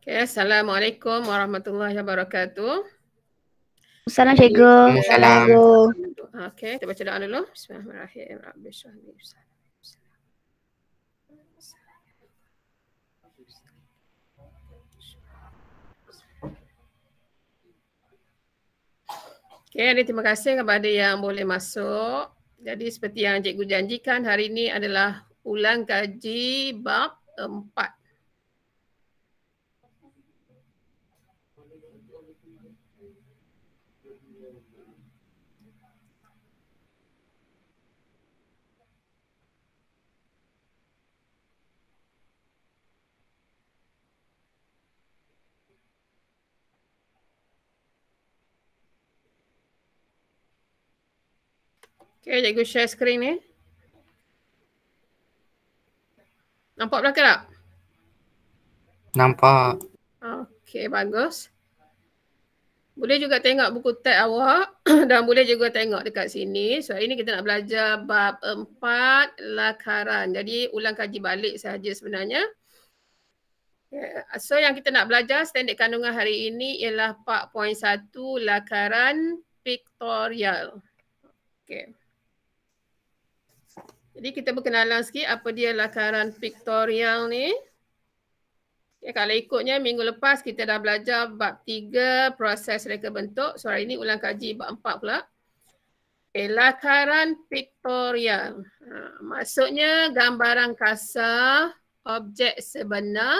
Okay, Assalamualaikum warahmatullahi wabarakatuh. Assalamualaikum cikgu. Waalaikumsalam. Okay, kita baca doa dulu. Bismillahirrahmanirrahim. Rabbi shrah li sadri. Okay, terima kasih kepada yang boleh masuk. Jadi seperti yang cikgu janjikan, hari ini adalah ulang kaji bab 4. Okay, cikgu share screen ni. Nampak belakang tak? Nampak. Okay, bagus. Boleh juga tengok buku teks awak dan boleh juga tengok dekat sini. So, hari ni kita nak belajar bab 4 lakaran. Jadi, ulang kaji balik sahaja sebenarnya. So, yang kita nak belajar standard kandungan hari ini ialah 4.1 lakaran pictorial. Okay. Jadi kita berkenalan sikit apa dia lakaran pictorial ni. Okay, kalau ikutnya minggu lepas kita dah belajar bab 3 proses reka bentuk. So hari ini ulang kaji bab 4 pula. Okay, lakaran pictorial. Maksudnya gambaran kasar objek sebenar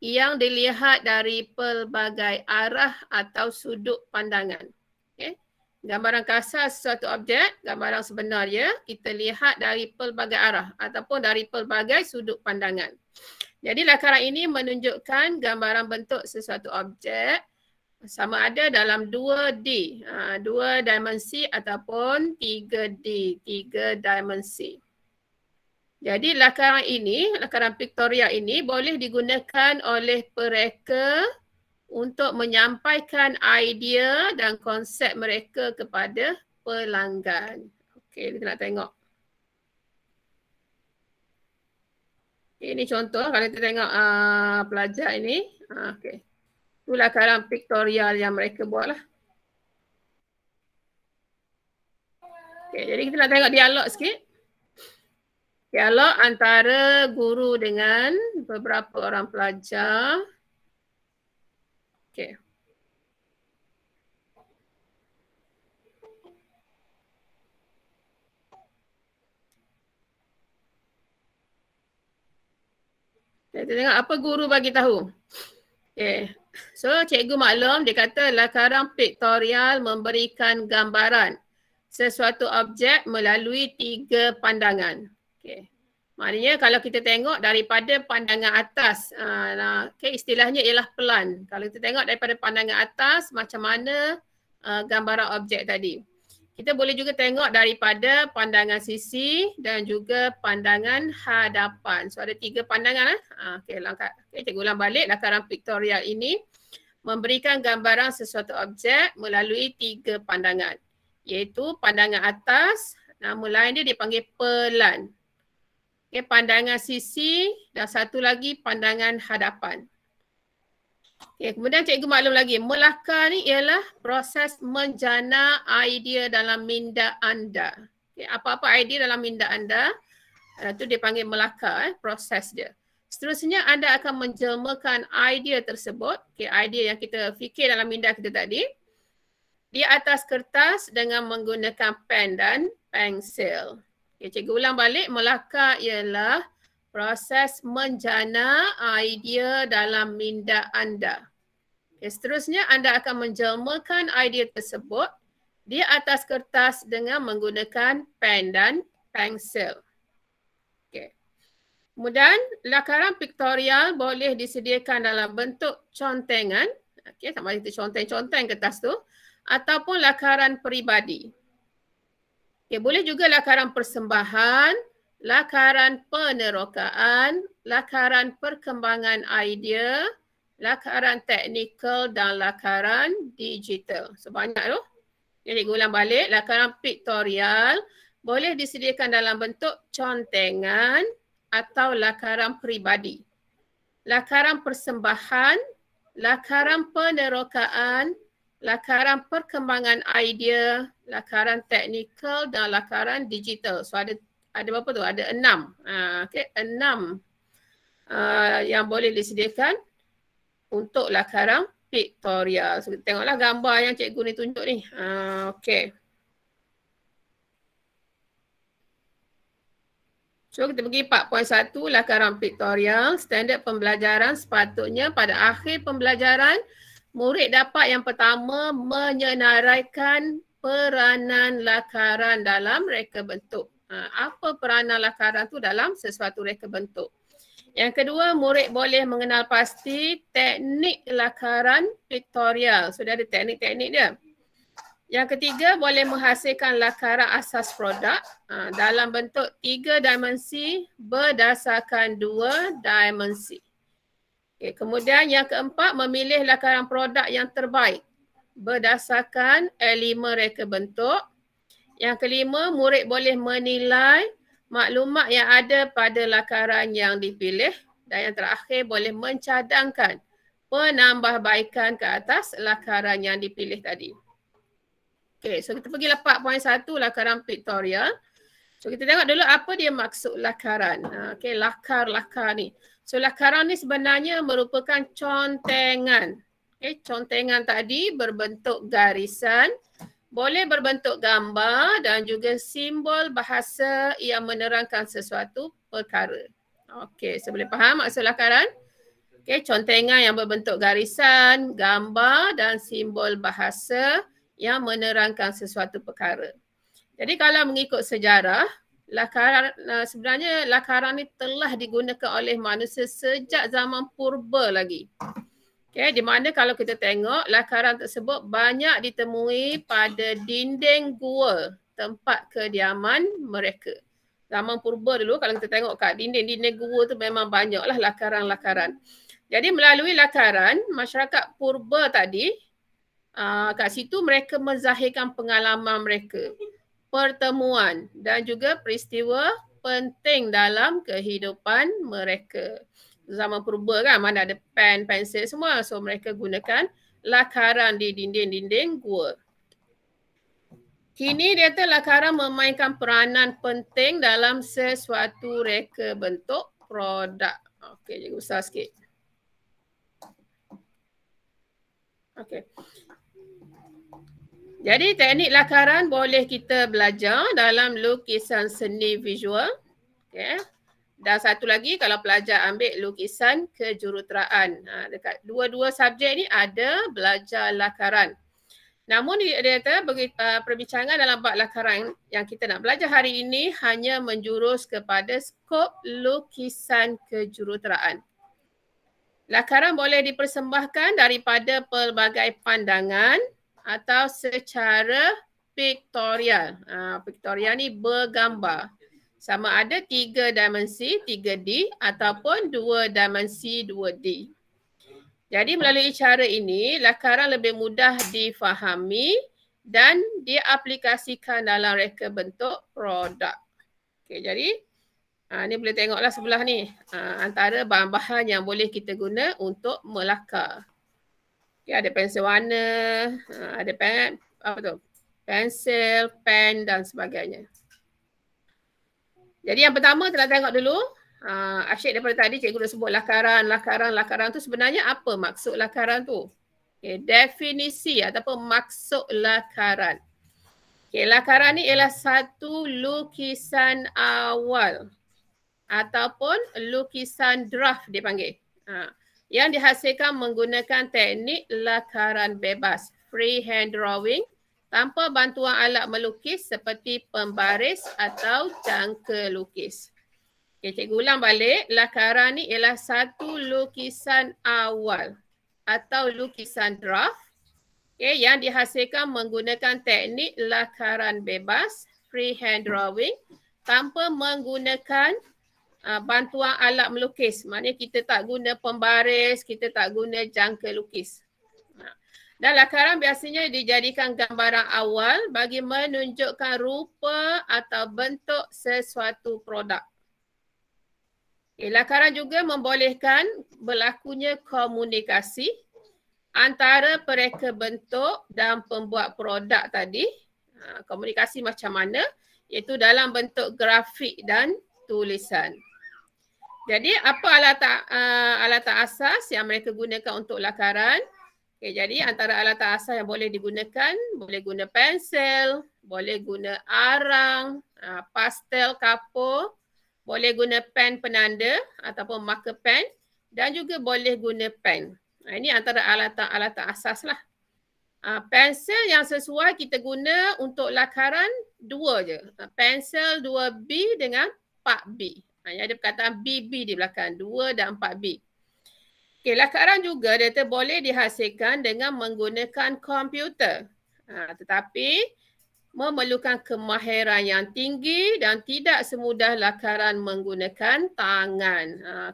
yang dilihat dari pelbagai arah atau sudut pandangan. Okay. Gambaran kasar sesuatu objek, gambaran sebenar dia, kita lihat dari pelbagai arah ataupun dari pelbagai sudut pandangan. Jadi lakaran ini menunjukkan gambaran bentuk sesuatu objek sama ada dalam 2D, 2 dimensi ataupun 3D, 3 dimensi. Jadi lakaran ini, lakaran pictorial ini boleh digunakan oleh pereka untuk menyampaikan idea dan konsep mereka kepada pelanggan. Okey, kita nak tengok. Ini contoh kalau kita tengok pelajar ini. Okey. Itu lakaran pictorial yang mereka buat lah. Okey, jadi kita nak tengok dialog sikit. Dialog antara guru dengan beberapa orang pelajar. Okay. Kita tengok apa guru bagi tahu. Okay. So cikgu maklum dia kata lakaran pictorial memberikan gambaran sesuatu objek melalui 3 pandangan. Okay. Maknanya kalau kita tengok daripada pandangan atas, okay, istilahnya ialah pelan. Kalau kita tengok daripada pandangan atas, macam mana gambaran objek tadi. Kita boleh juga tengok daripada pandangan sisi dan juga pandangan hadapan. So ada 3 pandangan. Okay, cikgu ulang balik. Lakaran pictorial ini memberikan gambaran sesuatu objek melalui 3 pandangan. Iaitu pandangan atas, nama lain dia dipanggil pelan. Okay, pandangan sisi dan satu lagi pandangan hadapan. Okay, kemudian cikgu maklum lagi, melakar ni ialah proses menjana idea dalam minda anda. Okay, apa-apa idea dalam minda anda, itu dipanggil melakar, proses dia. Seterusnya anda akan menjelmakan idea tersebut, okay, idea yang kita fikir dalam minda kita tadi, di atas kertas dengan menggunakan pen dan pensil. Okay, cikgu ulang balik, melakar ialah proses menjana idea dalam minda anda. Okay, seterusnya anda akan menjelmakan idea tersebut di atas kertas dengan menggunakan pen dan pensil. Okay. Kemudian lakaran pictorial boleh disediakan dalam bentuk contengan. Okay, sama ada conteng-conteng kertas tu. Ataupun lakaran peribadi. Okay, boleh juga lakaran persembahan, lakaran penerokaan, lakaran perkembangan idea, lakaran teknikal dan lakaran digital. So banyak tu. Jadi ulang balik, lakaran pictorial boleh disediakan dalam bentuk contengan atau lakaran peribadi. Lakaran persembahan lakaran penerokaan, lakaran perkembangan idea, lakaran teknikal dan lakaran digital. So ada berapa tu? Ada 6. Okay, 6 yang boleh disediakan untuk lakaran pictorial. So kita tengoklah gambar yang cikgu ni tunjuk ni. Okay. So kita pergi 4.1 lakaran pictorial. Standard pembelajaran sepatutnya pada akhir pembelajaran murid dapat yang pertama menyenaraikan peranan lakaran dalam reka bentuk. Apa peranan lakaran tu dalam sesuatu reka bentuk. Yang kedua, murid boleh mengenal pasti teknik lakaran pictorial. So dia ada teknik-teknik dia. Yang ketiga, boleh menghasilkan lakaran asas produk dalam bentuk 3 dimensi berdasarkan 2 dimensi. Okay, kemudian yang keempat, memilih lakaran produk yang terbaik berdasarkan elemen reka bentuk. Yang kelima, murid boleh menilai maklumat yang ada pada lakaran yang dipilih. Dan yang terakhir, boleh mencadangkan penambahbaikan ke atas lakaran yang dipilih tadi. Okay, so kita pergi 4.1 lakaran pictorial. So kita tengok dulu apa dia maksud lakaran. Okay, lakar-lakar ni. So lakaran ni sebenarnya merupakan contengan. Okay, contengan tadi berbentuk garisan, boleh berbentuk gambar dan juga simbol bahasa yang menerangkan sesuatu perkara. Okay, so boleh faham maksud lakaran? Okay, contengan yang berbentuk garisan, gambar dan simbol bahasa yang menerangkan sesuatu perkara. Jadi kalau mengikut sejarah, lakaran sebenarnya lakaran ni telah digunakan oleh manusia sejak zaman purba lagi. Okay, di mana kalau kita tengok lakaran tersebut banyak ditemui pada dinding gua tempat kediaman mereka. Zaman purba dulu kalau kita tengok kat dinding-dinding gua tu memang banyaklah lakaran-lakaran. Jadi melalui lakaran, masyarakat purba tadi kat situ mereka menzahirkan pengalaman mereka, pertemuan dan juga peristiwa penting dalam kehidupan mereka. Zaman purba kan mana ada pen, pensel semua. So mereka gunakan lakaran di dinding-dinding gua. Kini dia kata lakaran memainkan peranan penting dalam sesuatu reka bentuk produk. Okey, jadi besar sikit. Okey. Jadi teknik lakaran boleh kita belajar dalam lukisan seni visual. Okay. Dan satu lagi kalau pelajar ambil lukisan kejuruteraan. Dekat dua-dua subjek ni ada belajar lakaran. Namun dia kata perbincangan dalam bab lakaran yang kita nak belajar hari ini hanya menjurus kepada skop lukisan kejuruteraan. Lakaran boleh dipersembahkan daripada pelbagai pandangan atau secara pictorial. Pictorial ni bergambar. Sama ada 3 dimensi 3D ataupun 2 dimensi 2D. Jadi melalui cara ini, lakaran lebih mudah difahami dan diaplikasikan dalam reka bentuk produk. Okay, jadi ni boleh tengoklah sebelah ni. Antara bahan-bahan yang boleh kita guna untuk melakar. Okay, ada pensel warna, ada pensel, pen dan sebagainya. Jadi yang pertama kita nak tengok dulu. Asyik daripada tadi cikgu dah sebut lakaran tu sebenarnya apa maksud lakaran tu? Okay, definisi ataupun maksud lakaran. Okay, lakaran ni ialah satu lukisan awal ataupun lukisan draft dipanggil. Yang dihasilkan menggunakan teknik lakaran bebas, freehand drawing, tanpa bantuan alat melukis seperti pembaris atau jangka lukis. Okay, cikgu ulang balik, lakaran ni ialah satu lukisan awal atau lukisan draft yang dihasilkan menggunakan teknik lakaran bebas, freehand drawing, tanpa menggunakan bantuan alat melukis. Maknanya kita tak guna pembaris, kita tak guna jangka lukis. Dan lakaran biasanya dijadikan gambaran awal bagi menunjukkan rupa atau bentuk sesuatu produk. Lakaran juga membolehkan berlakunya komunikasi antara pereka bentuk dan pembuat produk tadi. Komunikasi macam mana? Iaitu dalam bentuk grafik dan tulisan. Jadi apa alatan asas yang mereka gunakan untuk lakaran? Okay, jadi antara alatan asas yang boleh digunakan, boleh guna pensel, boleh guna arang, pastel kapur, boleh guna pen penanda ataupun marker pen dan juga boleh guna pen. Ini antara alatan asas lah. Pensel yang sesuai kita guna untuk lakaran 2 je. Pensel 2B dengan 4B. Yang ada perkataan BB di belakang, 2 dan 4B. Okay, lakaran juga dia boleh dihasilkan dengan menggunakan komputer. Tetapi memerlukan kemahiran yang tinggi dan tidak semudah lakaran menggunakan tangan.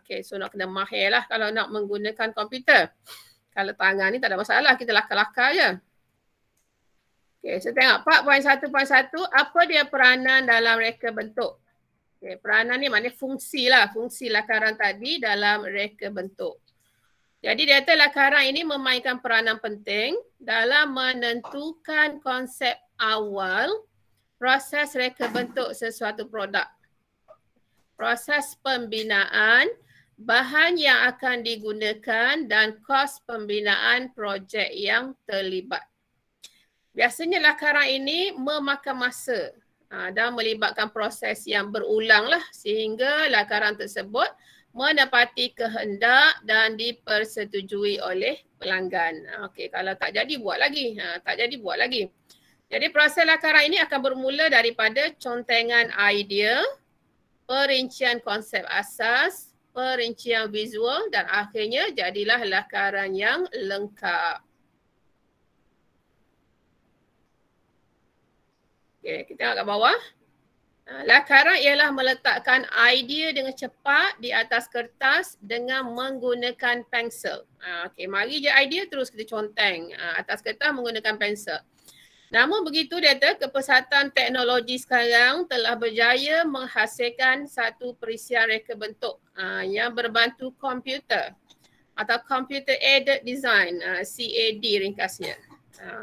Okay, so nak kena mahir lah kalau nak menggunakan komputer. Kalau tangan ni tak ada masalah, kita lakar-lakar je. Okay, so tengok 4.1.1, apa dia peranan dalam reka bentuk? Okay, peranan ni maknanya fungsi lah, fungsi lakaran tadi dalam reka bentuk. Jadi data lakaran ini memainkan peranan penting dalam menentukan konsep awal proses reka bentuk sesuatu produk. Proses pembinaan, bahan yang akan digunakan dan kos pembinaan projek yang terlibat. Biasanya lakaran ini memakan masa dan melibatkan proses yang berulang lah sehingga lakaran tersebut menepati kehendak dan dipersetujui oleh pelanggan. Okey, kalau tak jadi buat lagi. Tak jadi buat lagi. Jadi proses lakaran ini akan bermula daripada contengan idea, perincian konsep asas, perincian visual dan akhirnya jadilah lakaran yang lengkap. Okey, kita tengok kat bawah. Lakaran ialah meletakkan idea dengan cepat di atas kertas dengan menggunakan pensel. Okey, mari je idea terus kita conteng atas kertas menggunakan pensel. Namun begitu data kepesatan teknologi sekarang telah berjaya menghasilkan satu perisian reka bentuk yang berbantu komputer atau Computer Aided Design, CAD ringkasnya.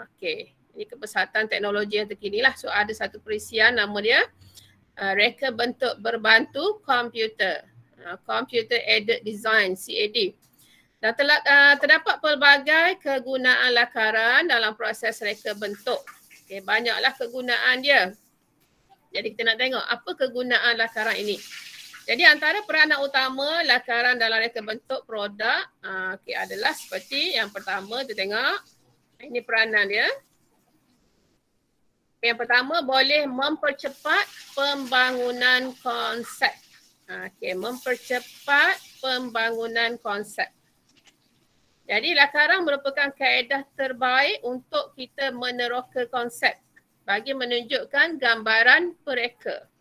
Okey, ini kepesatan teknologi yang terkini lah. So ada satu perisian nama dia reka bentuk berbantu komputer, Computer Aided Design, CAD. Dan telah terdapat pelbagai kegunaan lakaran dalam proses reka bentuk. Okay, banyaklah kegunaan dia. Jadi kita nak tengok apa kegunaan lakaran ini. Jadi antara peranan utama lakaran dalam reka bentuk produk adalah seperti yang pertama kita tengok. Ini peranan dia. Yang pertama boleh mempercepat pembangunan konsep. Mempercepat pembangunan konsep. Jadi lakaran merupakan kaedah terbaik untuk kita meneroka konsep bagi menunjukkan gambaran pereka.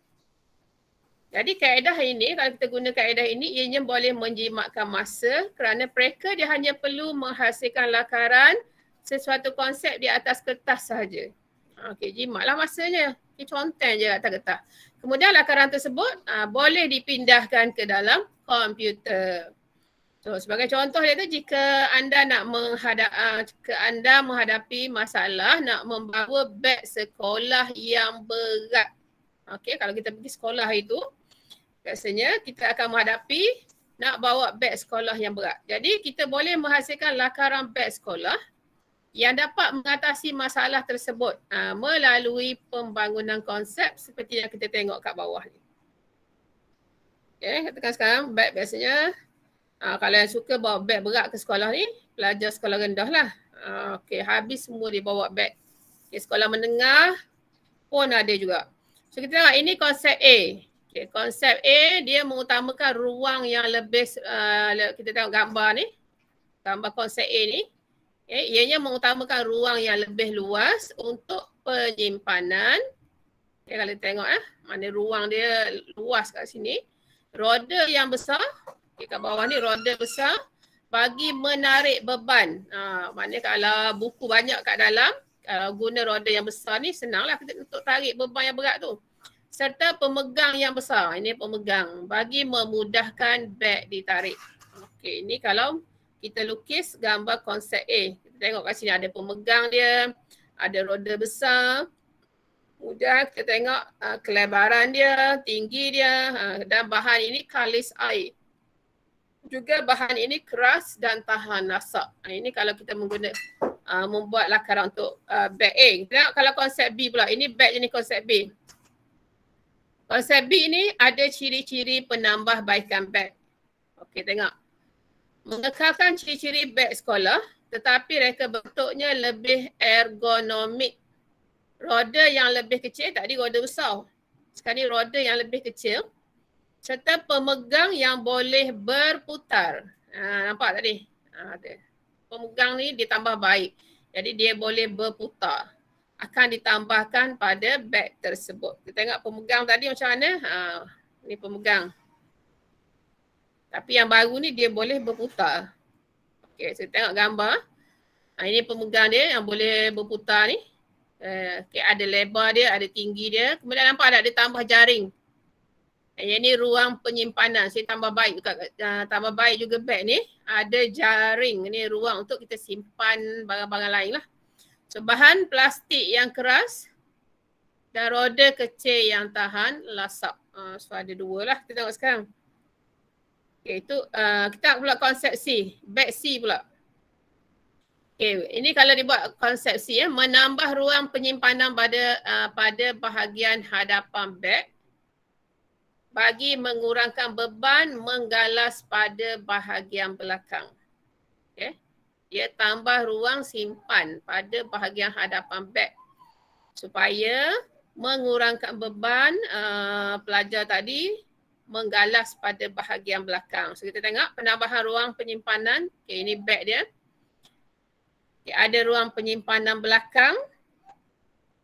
Jadi kaedah ini, kalau kita guna kaedah ini, ianya boleh menjimatkan masa kerana pereka dia hanya perlu menghasilkan lakaran sesuatu konsep di atas kertas sahaja. Okey, jimatlah masanya. Kita conteng je atas kertas. Kemudian lakaran tersebut boleh dipindahkan ke dalam komputer. So, sebagai contoh dia tu, jika anda nak menghadapi masalah nak membawa beg sekolah yang berat. Okey, kalau kita pergi sekolah itu, biasanya kita akan menghadapi nak bawa beg sekolah yang berat. Jadi kita boleh menghasilkan lakaran beg sekolah yang dapat mengatasi masalah tersebut melalui pembangunan konsep seperti yang kita tengok kat bawah ni. Okay, katakan sekarang beg biasanya kalau yang suka bawa beg berat ke sekolah ni, pelajar sekolah rendah lah. Okay, habis semua dia bawa beg. Okay, sekolah menengah pun ada juga. So kita tengok ini konsep A. Okay, konsep A dia mengutamakan ruang yang lebih, kita tengok gambar ni. Gambar konsep A ni. Okay, ianya mengutamakan ruang yang lebih luas untuk penyimpanan. Okay, kalau tengok mana ruang dia luas kat sini. Roda yang besar. Okay, kat bawah ni roda besar bagi menarik beban. Maknanya kalau buku banyak kat dalam, kalau guna roda yang besar ni senanglah kita untuk tarik beban yang berat tu. Serta pemegang yang besar. Ini pemegang bagi memudahkan beg ditarik. Okey, ini kalau kita lukis gambar konsep A. Kita Tengok kat sini ada pemegang dia, ada roda besar. Kemudian kita tengok kelebaran dia, tinggi dia dan bahan ini kalis air. Juga bahan ini keras dan tahan lasak. Ini kalau kita membuat lakaran untuk beg A. Tengok kalau konsep B pula. Ini beg jenis konsep B. Konsep B ini ada ciri-ciri penambahbaikan beg. Okey, tengok. Mengekalkan ciri-ciri beg sekolah tetapi reka bentuknya lebih ergonomik. Roda yang lebih kecil, tadi roda besar. Sekarang ni roda yang lebih kecil serta pemegang yang boleh berputar. Nampak tadi? Pemegang ni ditambah baik. Jadi dia boleh berputar. Akan ditambahkan pada beg tersebut. Kita tengok pemegang tadi macam mana? Ni pemegang. Tapi yang baru ni dia boleh berputar. Okey, saya tengok gambar. Ini pemegang dia yang boleh berputar ni. Okay, ada lebar dia, ada tinggi dia. Kemudian nampak ada tambah jaring. Yang ni ruang penyimpanan. Saya tambah baik juga beg ni. Ada jaring. Ini ruang untuk kita simpan barang-barang lain lah. So bahan plastik yang keras dan roda kecil yang tahan lasak. So ada dua lah. Kita tengok sekarang. Okay, itu kita pula konsep C. Beg C pula. Okay, ini kalau dibuat konsep C, menambah ruang penyimpanan pada bahagian hadapan beg bagi mengurangkan beban menggalas pada bahagian belakang. Okay. Dia tambah ruang simpan pada bahagian hadapan beg supaya mengurangkan beban pelajar tadi menggalas pada bahagian belakang. So kita tengok penambahan ruang penyimpanan. Okay, ini beg dia. Okay, ada ruang penyimpanan belakang.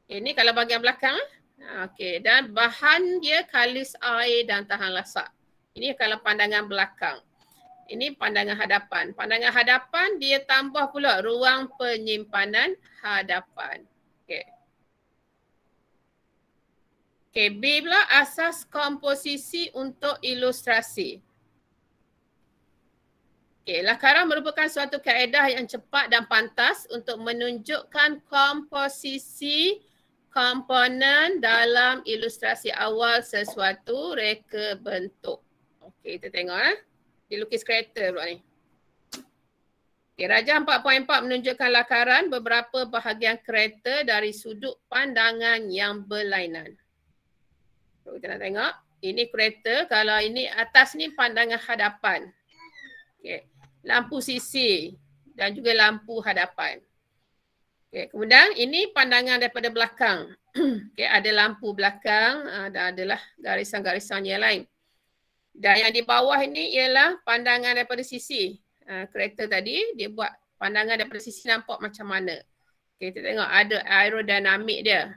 Okay, ini kalau bahagian belakang. Okay, dan bahan dia kalis air dan tahan lasak. Ini kalau pandangan belakang. Ini pandangan hadapan. Pandangan hadapan dia tambah pula ruang penyimpanan hadapan. Okay. Okay, B pula asas komposisi untuk ilustrasi. Okay, lakaran merupakan suatu kaedah yang cepat dan pantas untuk menunjukkan komposisi komponen dalam ilustrasi awal sesuatu reka bentuk. Okey, kita tengok dilukis kereta pula ni. Okey, Rajah 4.4 menunjukkan lakaran beberapa bahagian kereta dari sudut pandangan yang berlainan. So, kita nak tengok, ini kereta, kalau ini atas ni pandangan hadapan. Okey, lampu sisi dan juga lampu hadapan. Okay, kemudian ini pandangan daripada belakang. Okay, ada lampu belakang dan adalah garisan-garisan yang lain. Dan yang di bawah ini ialah pandangan daripada sisi. Kereta tadi dia buat pandangan daripada sisi nampak macam mana. Okay, kita tengok ada aerodinamik dia.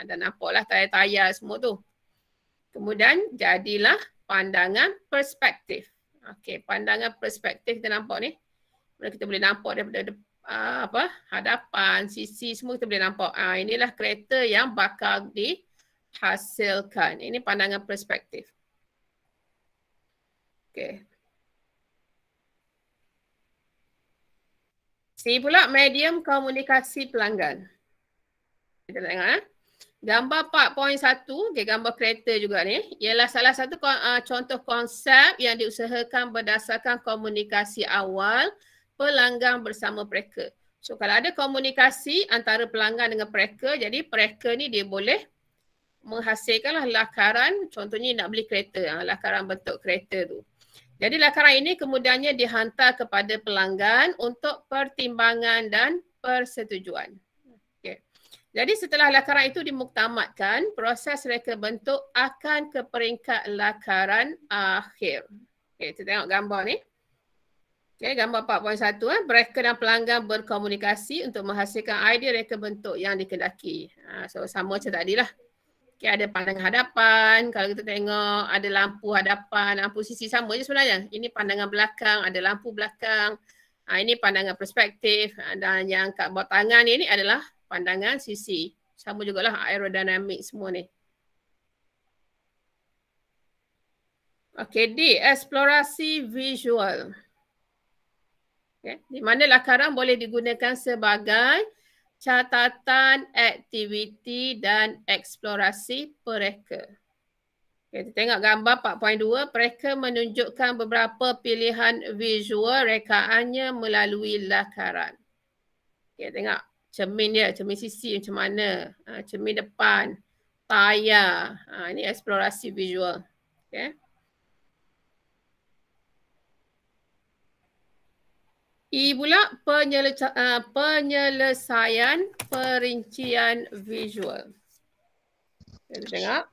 Dan nampaklah tayar-tayar semua tu. Kemudian jadilah pandangan perspektif. Okay, pandangan perspektif kita nampak ni. Kita boleh nampak daripada hadapan, sisi semua kita boleh nampak. Inilah kereta yang bakal dihasilkan. Ini pandangan perspektif. Okay. C pula medium komunikasi pelanggan. Kita tengok gambar 4.1, okay, gambar kereta juga ni, ialah salah satu contoh konsep yang diusahakan berdasarkan komunikasi awal pelanggan bersama pereka. So kalau ada komunikasi antara pelanggan dengan pereka, jadi pereka ni dia boleh menghasilkanlah lakaran, contohnya nak beli kereta, lakaran bentuk kereta tu. Jadi lakaran ini kemudiannya dihantar kepada pelanggan untuk pertimbangan dan persetujuan. Okay. Jadi setelah lakaran itu dimuktamadkan, proses reka bentuk akan ke peringkat lakaran akhir. Okay, kita tengok gambar ni. Okay, gambar 4.1, mereka dan pelanggan berkomunikasi untuk menghasilkan idea reka bentuk yang dikehendaki. So sama macam tadi lah. Okay, ada pandangan hadapan, kalau kita tengok ada lampu hadapan, lampu sisi sama je sebenarnya. Ini pandangan belakang, ada lampu belakang. Ini pandangan perspektif dan yang kat bawah tangan ni adalah pandangan sisi. Sama jugalah aerodinamik semua ni. Okay, D, eksplorasi visual. Okay. Di mana lakaran boleh digunakan sebagai catatan aktiviti dan eksplorasi pereka. Okay, kita tengok gambar 4.2. Pereka menunjukkan beberapa pilihan visual rekaannya melalui lakaran. Okay, tengok cermin dia, cermin sisi macam mana, cermin depan, tayar. Ini eksplorasi visual. Okay. I pula penyelesaian perincian visual. Kita tengok.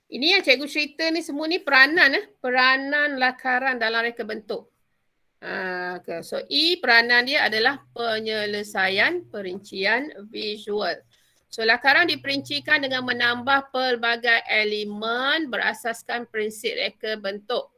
Ini yang cikgu cerita ni semua ni peranan lakaran dalam reka bentuk. Okay. So peranan dia adalah penyelesaian perincian visual. So lakaran diperincikan dengan menambah pelbagai elemen berasaskan prinsip reka bentuk.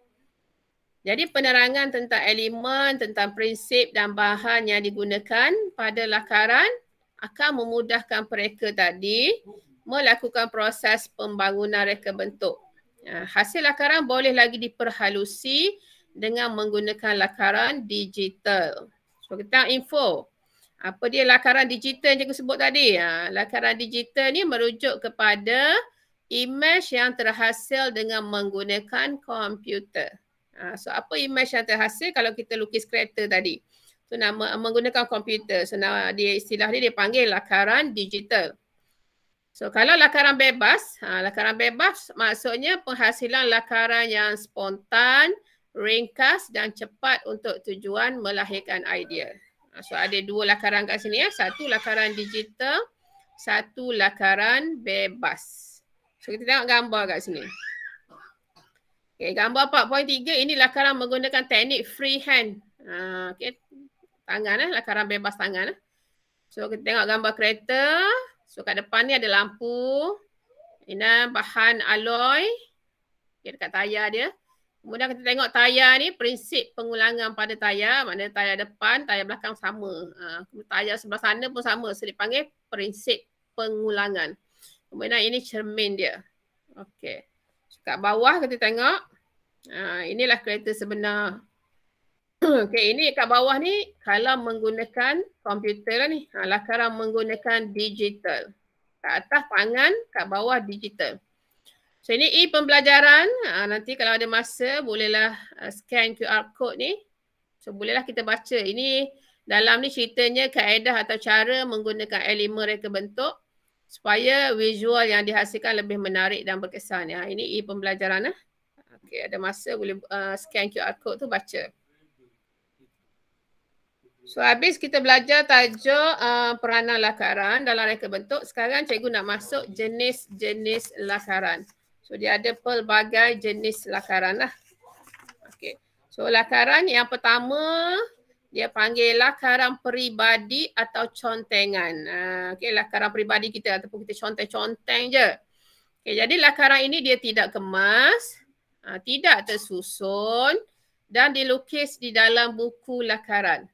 Jadi penerangan tentang elemen, tentang prinsip dan bahan yang digunakan pada lakaran akan memudahkan pereka tadi melakukan proses pembangunan reka bentuk. Hasil lakaran boleh lagi diperhalusi dengan menggunakan lakaran digital. So kita info. Apa dia lakaran digital yang cikgu sebut tadi? Lakaran digital ni merujuk kepada imej yang terhasil dengan menggunakan komputer. So apa imej yang terhasil kalau kita lukis kereta tadi? So nama menggunakan komputer. So dia istilah dia panggil lakaran digital. So kalau lakaran bebas maksudnya penghasilan lakaran yang spontan, ringkas dan cepat untuk tujuan melahirkan idea. So ada dua lakaran kat sini ya. Satu lakaran digital, satu lakaran bebas. So kita tengok gambar kat sini. Okay, gambar 4.3 ini lakaran menggunakan teknik freehand. Okay. Tangan lakaran bebas tangan. So kita tengok gambar kereta. So kat depan ni ada lampu. Ini bahan alloy. Okay, dekat tayar dia. Kemudian kita tengok tayar ni prinsip pengulangan pada tayar. Maknanya tayar depan, tayar belakang sama. Tayar sebelah sana pun sama. So dipanggil prinsip pengulangan. Kemudian ini cermin dia. Okay. Kat bawah kita tengok, inilah kereta sebenar. Okay, ini kat bawah ni kalau menggunakan komputer lah ni. Lakaran menggunakan digital. Kat atas tangan, kat bawah digital. So ini pembelajaran. Nanti kalau ada masa bolehlah scan QR code ni. So bolehlah kita baca. Ini dalam ni ceritanya kaedah atau cara menggunakan elemen reka bentuk supaya visual yang dihasilkan lebih menarik dan berkesan. Ini pembelajaran. Okay, ada masa boleh scan QR code tu baca. So habis kita belajar tajuk peranan lakaran dalam reka bentuk. Sekarang cikgu nak masuk jenis-jenis lakaran. So dia ada pelbagai jenis lakaran lah. Okay. So lakaran yang pertama dia panggil lakaran peribadi atau contengan. Okay, lakaran peribadi kita ataupun kita conteng-conteng je. Okay, jadi lakaran ini dia tidak kemas, tidak tersusun dan dilukis di dalam buku lakaran.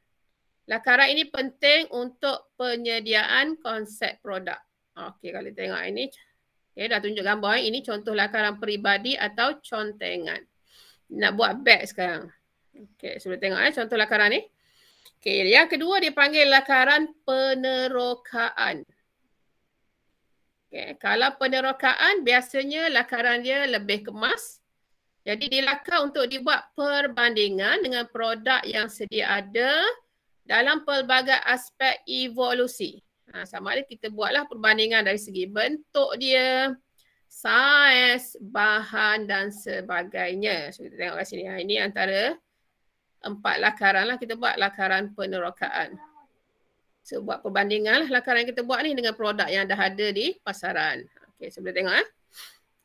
Lakaran ini penting untuk penyediaan konsep produk. Okay, kalau tengok ini, okay, dah tunjuk gambar. Ini contoh lakaran peribadi atau contengan. Nak buat beg sekarang. Okay, sudah tengok contoh lakaran ni. Okay, yang kedua dia panggil lakaran penerokaan. Okay, kalau penerokaan biasanya lakaran dia lebih kemas. Jadi dilakar untuk dibuat perbandingan dengan produk yang sedia ada dalam pelbagai aspek evolusi. Sama ada kita buatlah perbandingan dari segi bentuk dia, saiz, bahan dan sebagainya. So kita tengok kat sini. Ini antara 4 lakaran lah kita buat lakaran penerokaan. So buat perbandingan lah lakaran yang kita buat ni dengan produk yang dah ada di pasaran. Okay, so boleh tengok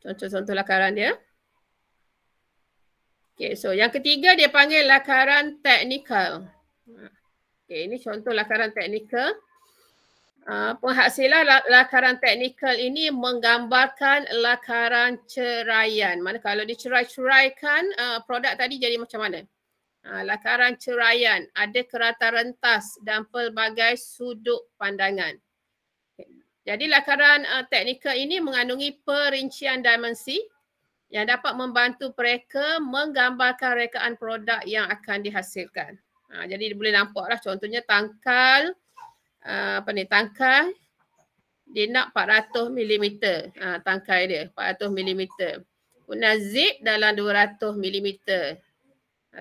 contoh-contoh lakaran dia. Okay, so yang ketiga dia panggil lakaran teknikal. Okay, ini contoh lakaran teknikal. Penghasilan lakaran teknikal ini menggambarkan lakaran ceraian. Mana kalau dicerai-ceraikan produk tadi jadi macam mana? Lakaran ceraian, ada kerata rentas dan pelbagai sudut pandangan. Jadi lakaran teknikal ini mengandungi perincian dimensi yang dapat membantu mereka menggambarkan rekaan produk yang akan dihasilkan. Jadi dia boleh nampak lah contohnya tangkal, tangkal dia nak 400 mm. Tangkal dia 400 mm. Kemudian zip dalam 200 mm.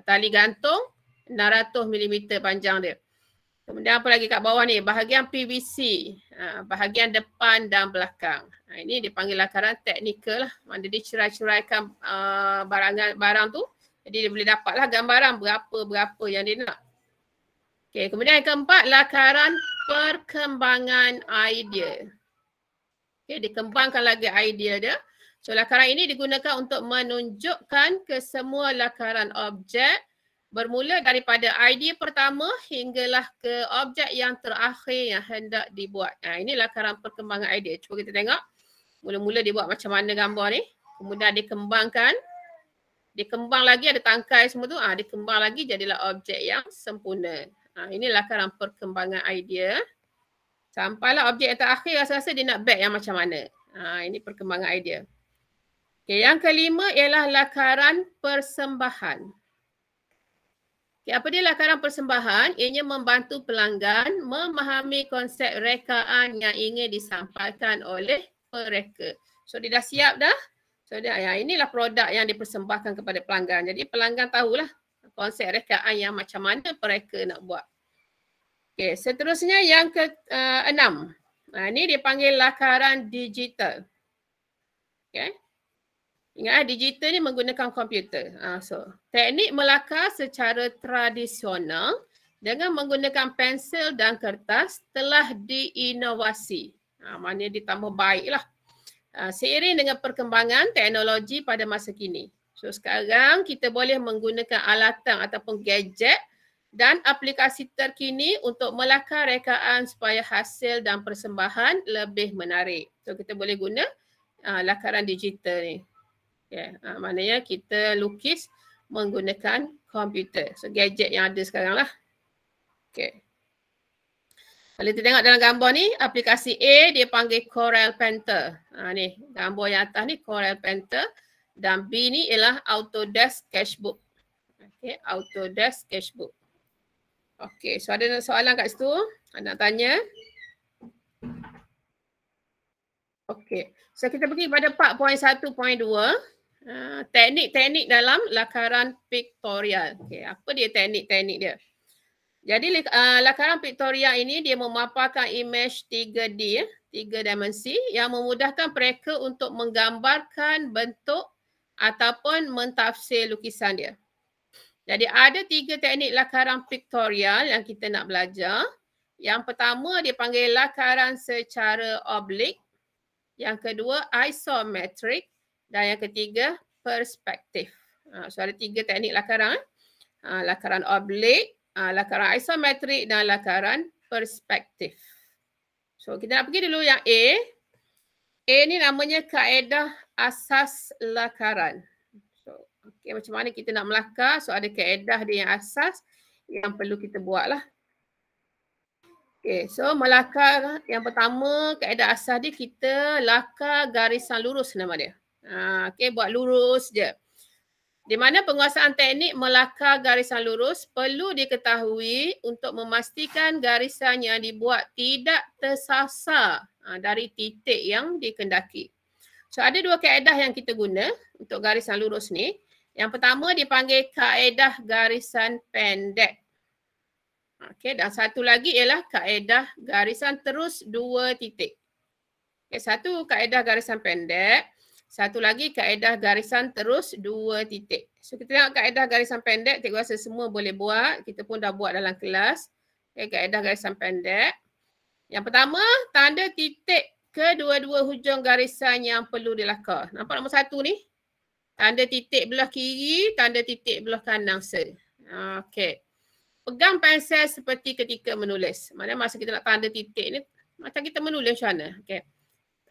Tali gantung 600 mm panjang dia. Kemudian apa lagi kat bawah ni? Bahagian PVC. Bahagian depan dan belakang. Ini dipanggil lakaran teknikal lah. Mana dia cerai-ceraikan barang tu. Jadi dia boleh dapatlah gambaran berapa yang dia nak. Okay, kemudian yang keempat, lakaran perkembangan idea. Okay, dikembangkan lagi idea dia. So lakaran ini digunakan untuk menunjukkan ke semua lakaran objek bermula daripada idea pertama hinggalah ke objek yang terakhir yang hendak dibuat. Ini lakaran perkembangan idea. Cuba kita tengok. Mula-mula dia buat macam mana gambar ni. Kemudian dikembangkan. Dikembang lagi ada tangkai semua tu. Dikembang lagi jadilah objek yang sempurna. Ini lakaran perkembangan idea. Sampailah objek yang terakhir rasa-rasa dia nak back yang macam mana. Ini perkembangan idea. Okay, yang kelima ialah lakaran persembahan. Okay, apa dia lakaran persembahan? Ianya membantu pelanggan memahami konsep rekaan yang ingin disampaikan oleh mereka. So dia dah siap dah. So inilah produk yang dipersembahkan kepada pelanggan. Jadi pelanggan tahulah konsep rekaan yang macam mana mereka nak buat. Okay, seterusnya yang ke-6. Ini dipanggil lakaran digital. Okay. Ingat digital ni menggunakan komputer. So teknik melakar secara tradisional dengan menggunakan pensel dan kertas telah diinovasi. Maknanya ditambah baiklah. Seiring dengan perkembangan teknologi pada masa kini. So sekarang kita boleh menggunakan alatan ataupun gadget dan aplikasi terkini untuk melakar rekaan supaya hasil dan persembahan lebih menarik. So kita boleh guna lakaran digital ni. Okay. Maknanya kita lukis menggunakan komputer. So gadget yang ada sekarang lah. Okay. Kalau kita tengok dalam gambar ni, aplikasi A dia panggil Corel Painter. Ni gambar yang atas ni Corel Painter. Dan B ni ialah Autodesk Sketchbook. Okay, Autodesk Sketchbook. Okay, so ada soalan kat situ. Nak tanya. Okay, so kita pergi pada 4.1.2. Teknik-teknik dalam lakaran pictorial. Okay, apa dia teknik-teknik dia? Jadi lakaran pictorial ini dia memaparkan image 3D, 3 dimensi yang memudahkan mereka untuk menggambarkan bentuk ataupun mentafsir lukisan dia. Jadi ada 3 teknik lakaran pictorial yang kita nak belajar. Yang pertama dia panggil lakaran secara oblik. Yang kedua isometric. Dan yang ketiga perspektif. So ada 3 teknik lakaran. Lakaran oblik, lakaran isometrik dan lakaran perspektif. So kita nak pergi dulu yang A. A ni namanya kaedah asas lakaran. So okay, macam mana kita nak melakar? So ada kaedah dia yang asas yang perlu kita buat lah. Okay, so melakar yang pertama kaedah asas dia kita lakar garisan lurus nama dia. Okay, buat lurus je. Di mana penguasaan teknik melakar garisan lurus perlu diketahui untuk memastikan garisan yang dibuat tidak tersasar dari titik yang dikendaki. So ada 2 kaedah yang kita guna untuk garisan lurus ni. Yang pertama dipanggil kaedah garisan pendek. Okay, dan satu lagi ialah kaedah garisan terus 2 titik. Okay, satu kaedah garisan pendek. Satu lagi kaedah garisan terus 2 titik. So kita tengok kaedah garisan pendek, cikgu rasa semua boleh buat. Kita pun dah buat dalam kelas. Okay, kaedah garisan pendek. Yang pertama, tanda titik kedua-dua hujung garisan yang perlu dilakar. Nampak nombor 1 ni? Tanda titik belah kiri, tanda titik belah kanan sel. Okay. Pegang pensel seperti ketika menulis. Maksudnya masa kita nak tanda titik ni, macam kita menulis macam mana? Okay.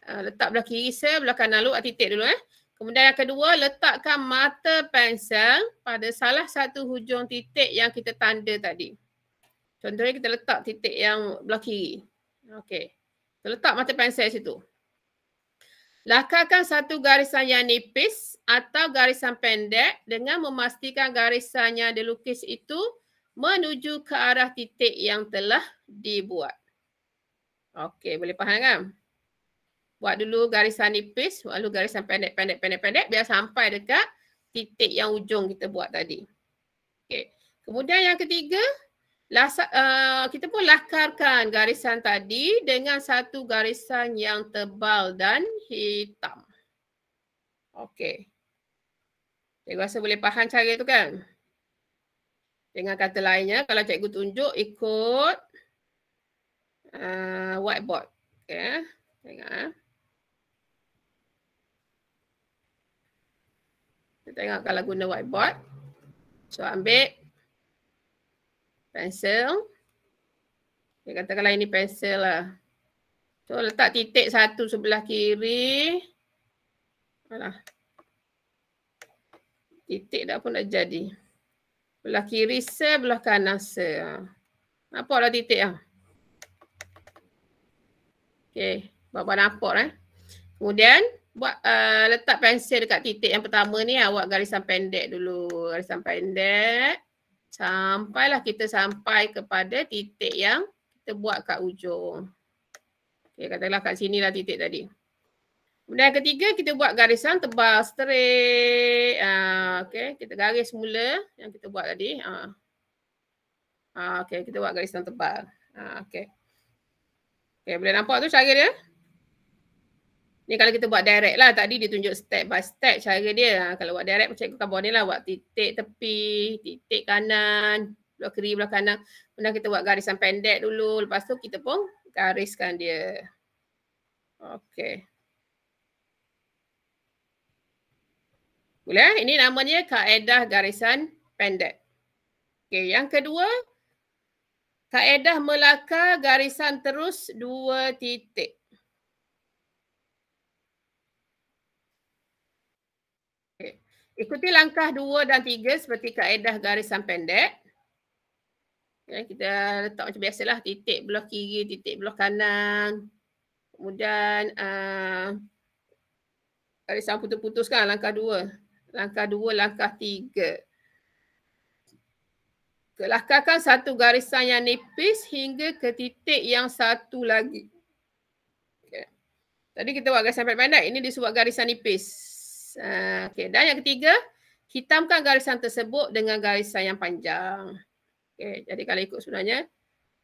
Letak belah kiri sel, belah kanan lu, titik dulu. Kemudian yang kedua, letakkan mata pensel pada salah satu hujung titik yang kita tanda tadi. Contohnya kita letak titik yang belah kiri. Okey. Kita letak mata pensel situ. Lakarkan satu garisan yang nipis atau garisan pendek dengan memastikan garisan yang dilukis itu menuju ke arah titik yang telah dibuat. Okey, boleh faham kan? Buat dulu garisan nipis, lalu garisan pendek biar sampai dekat titik yang ujung kita buat tadi. Okey. Kemudian yang ketiga, kita pun lakarkan garisan tadi dengan satu garisan yang tebal dan hitam. Okey. Cikgu rasa boleh faham cara itu kan? Dengan kata lainnya, kalau cikgu tunjuk ikut whiteboard. Okay. Tengok. Kita tengok kalau guna whiteboard. So, ambil pensel. Okay, katakanlah ini pensel lah. So, letak titik satu sebelah kiri. Alah. Titik dah pun dah jadi. Belah kiri se, belah kanan se. Nampaklah titik lah. Okey, buat nampak Kemudian buat letak pensel dekat titik yang pertama ni, buat garisan pendek dulu. Garisan pendek. Sampailah kita sampai kepada titik yang kita buat kat ujung. Okey, katakanlah kat sinilah titik tadi. Kemudian yang ketiga, kita buat garisan tebal straight. Okey, kita garis mula yang kita buat tadi. Okey, kita buat garisan tebal. Okey. Okey, boleh nampak tu cara dia? Ni kalau kita buat direct lah. Tadi dia tunjuk step by step cara dia. Kalau buat direct, cikgu kat bawah ni lah. Buat titik tepi, titik kanan, belah kiri, belah kanan. Kemudian kita buat garisan pendek dulu. Lepas tu kita pun gariskan dia. Okey. Boleh? Ini namanya kaedah garisan pendek. Okey, yang kedua, kaedah melakar garisan terus 2 titik. Okay. Ikuti langkah 2 dan 3 seperti kaedah garisan pendek. Okay, kita letak macam biasalah, titik belah kiri, titik belah kanan. Kemudian garisan putus-putuskan langkah 2. Langkah 2, langkah 3. Lakarkan satu garisan yang nipis hingga ke titik yang satu lagi. Okay. Tadi kita buat garisan pendek, ini disebut garisan nipis. Okay. Dan yang ketiga, hitamkan garisan tersebut dengan garisan yang panjang. Okay. Jadi kalau ikut sebenarnya,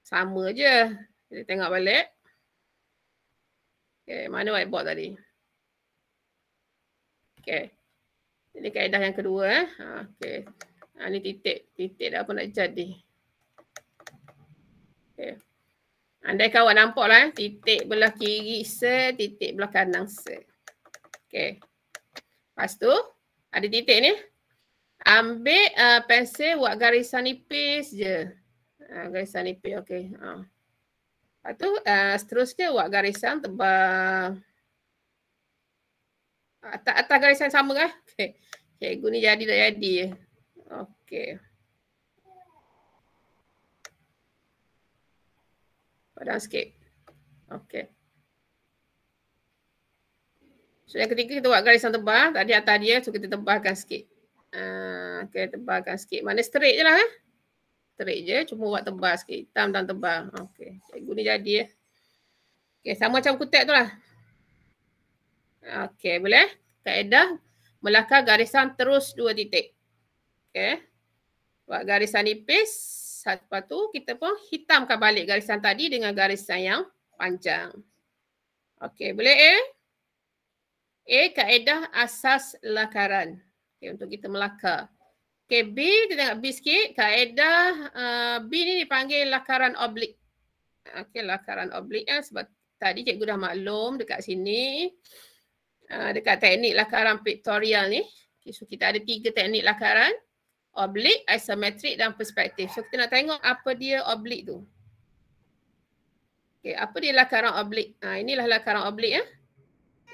sama je. Kita tengok balik. Okay. Mana whiteboard tadi? Okay. Ini kaedah yang kedua. Okay. Ini titik. Titik dah pun nak jadi. Okay. Andai kawan nampak lah. Titik belah kiri se, titik belah kanan se. Okay. Lepas tu, ada titik ni. Ambil pensel buat garisan nipis je. Garisan nipis, okay. Lepas tu, seterusnya buat garisan tebal. Atas garisan sama kan? Okay. Cikgu ni jadi tak jadi. Okey. Padam sikit. Okey. So yang ketiga kita buat garisan tebal. Tadi atas dia, so kita tebalkan sikit. Okey, tebalkan sikit. Mana straight je lah. Straight je, cuma buat tebal sikit. Hitam dan tebal. Okey, cikgu ni jadi ya. Okey, sama macam kutek tu lah. Okey, boleh? Kaedah melakar garisan terus 2 titik. Okey. Buat garisan nipis. Lepas tu kita pun hitamkan balik garisan tadi dengan garisan yang panjang. Okey, boleh A? A, kaedah asas lakaran. Okey, untuk kita melakar. Okey, B, kita tengok B sikit. Kaedah B ni dipanggil lakaran oblik. Okey, lakaran oblik sebab tadi cikgu dah maklum dekat sini. Dekat teknik lakaran pictorial ni. Okay, so kita ada 3 teknik lakaran. Oblik, isometrik dan perspektif. So kita nak tengok apa dia oblik tu. Okay, apa dia lakaran oblik? Inilah lakaran oblik ya.